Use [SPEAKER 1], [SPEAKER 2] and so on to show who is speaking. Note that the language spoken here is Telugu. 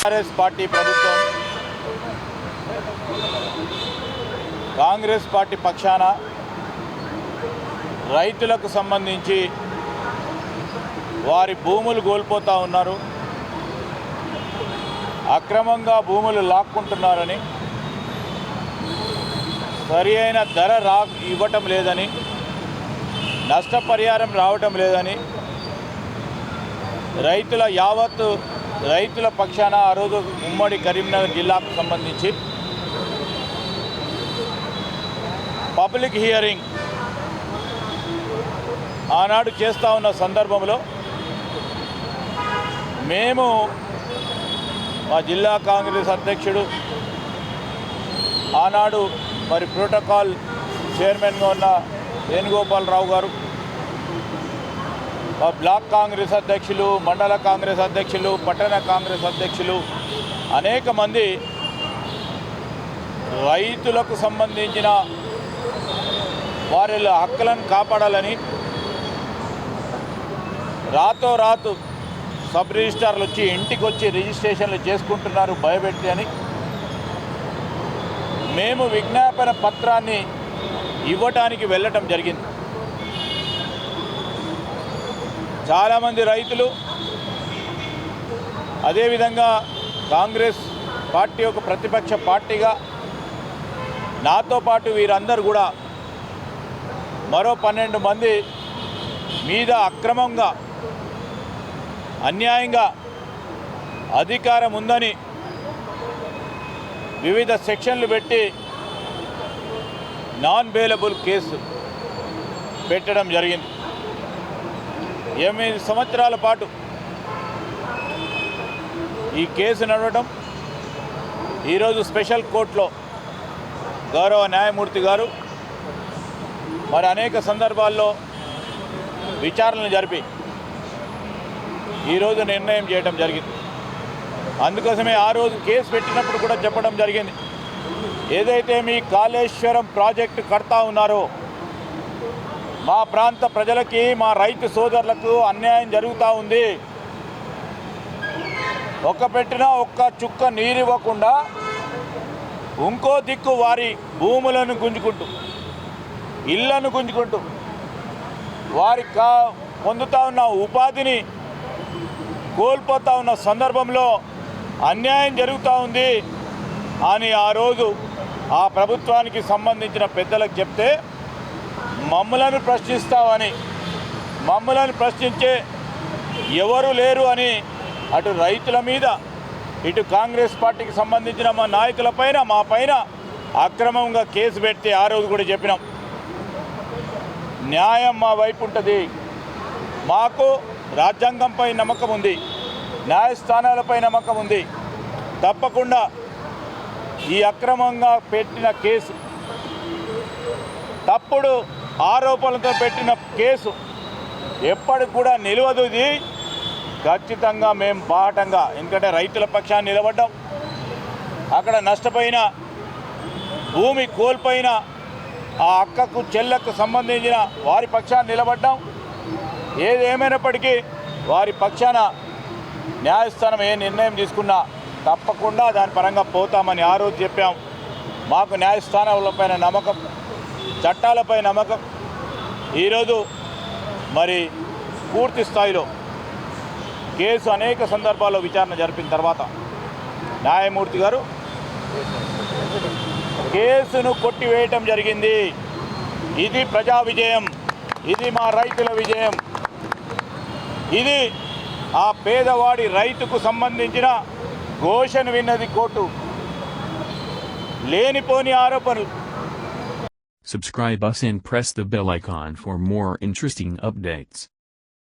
[SPEAKER 1] కాంగ్రెస్ పార్టీ ప్రభుత్వం కాంగ్రెస్ పార్టీ పక్షాన రైతులకు సంబంధించి వారి భూములు కోల్పోతూ ఉన్నారు, అక్రమంగా భూములు లాక్కుంటున్నారని, సరి అయిన ధర ఇవ్వటం లేదని, నష్టపరిహారం రావటం లేదని రైతుల పక్షాన ఆ రోజు ఉమ్మడి కరీంనగర్ జిల్లాకు సంబంధించి పబ్లిక్ హియరింగ్ ఆనాడు చేస్తూ ఉన్న సందర్భంలో మేము మా జిల్లా కాంగ్రెస్ అధ్యక్షుడు ఆనాడు మరి ప్రోటోకాల్ చైర్మన్గా ఉన్న వేణుగోపాలరావు గారు, మా బ్లాక్ కాంగ్రెస్ అధ్యక్షులు, మండల కాంగ్రెస్ అధ్యక్షులు, పట్టణ కాంగ్రెస్ అధ్యక్షులు అనేక మంది రైతులకు సంబంధించిన వారి హక్కులను కాపాడాలని రాతోరాతు సబ్ రిజిస్ట్రార్లు వచ్చి ఇంటికి వచ్చి రిజిస్ట్రేషన్లు చేసుకుంటున్నారు భయపెట్టి అని మేము విజ్ఞాపన పత్రాన్ని ఇవ్వటానికి వెళ్ళటం జరిగింది. చాలామంది రైతులు, అదేవిధంగా కాంగ్రెస్ పార్టీ ఒక ప్రతిపక్ష పార్టీగా నాతో పాటు వీరందరూ కూడా మరో 12 మంది మీద అక్రమంగా అన్యాయంగా అధికారం ఉందని వివిధ సెక్షన్లు పెట్టి నాన్ బెయిలబుల్ కేసు పెట్టడం జరిగింది. 8 సంవత్సరాల పాటు ఈ కేసు నడవడం ఈరోజు స్పెషల్ కోర్టులో గౌరవ న్యాయమూర్తి గారు మరి అనేక సందర్భాల్లో విచారణలు జరిపి ఈరోజు నిర్ణయం చేయడం జరిగింది. అందుకోసమే ఆ రోజు కేసు పెట్టినప్పుడు కూడా చెప్పడం జరిగింది, ఏదైతే మీ కాళేశ్వరం ప్రాజెక్టు కడతా ఉన్నారో మా ప్రాంత ప్రజలకి, మా రైతు సోదరులకు అన్యాయం జరుగుతూ ఉంది. ఒక్క చుక్క నీరివ్వకుండా ఇంకో దిక్కు వారి భూములను గుంజుకుంటూ, ఇళ్లను గుంజుకుంటూ, వారి పొందుతూ ఉన్న ఉపాధిని కోల్పోతూ ఉన్న సందర్భంలో అన్యాయం జరుగుతూ ఉంది అని ఆ రోజు ఆ ప్రభుత్వానికి సంబంధించిన పెద్దలకు చెప్తే మమ్మలను ప్రశ్నిస్తామని, మమ్మలను ప్రశ్నించే ఎవరు లేరు అని అటు రైతుల మీద ఇటు కాంగ్రెస్ పార్టీకి సంబంధించిన మా నాయకులపైన మా పైన అక్రమంగా కేసు పెడితే ఆ రోజు కూడా చెప్పినాం, న్యాయం మా వైపు ఉంటుంది, మాకు రాజ్యాంగంపై నమ్మకం ఉంది, న్యాయస్థానాలపై నమ్మకం ఉంది, తప్పకుండా ఈ అక్రమంగా పెట్టిన కేసు, తప్పుడు ఆరోపణలతో పెట్టిన కేసు ఎప్పటికి కూడా నిలవదు. ఇది ఖచ్చితంగా మేము బాటంగా, ఎందుకంటే రైతుల పక్షాన్ని నిలబడ్డాం, అక్కడ నష్టపోయిన భూమి కోల్పోయిన ఆ అక్కకు చెల్లకు సంబంధించిన వారి పక్షాన్ని నిలబడ్డాం. ఏదేమైనప్పటికీ వారి పక్షాన న్యాయస్థానం ఏ నిర్ణయం తీసుకున్నా తప్పకుండా దాని పరంగా పోతామని ఆ రోజు చెప్పాం. మాకు న్యాయస్థానాలపైన నమ్మకం, చట్టాలపై నమ్మకం. ఈరోజు మరి పూర్తి స్థాయిలో కేసు అనేక సందర్భాల్లో విచారణ జరిపిన తర్వాత న్యాయమూర్తి గారు కేసును కొట్టివేయటం జరిగింది. ఇది ప్రజా విజయం, ఇది మా రైతుల విజయం, ఇది ఆ పేదవాడి రైతుకు సంబంధించిన ఘోషను విన్నది కోర్టు. లేనిపోని ఆరోపణలు.
[SPEAKER 2] Subscribe us and press the bell icon for more interesting updates.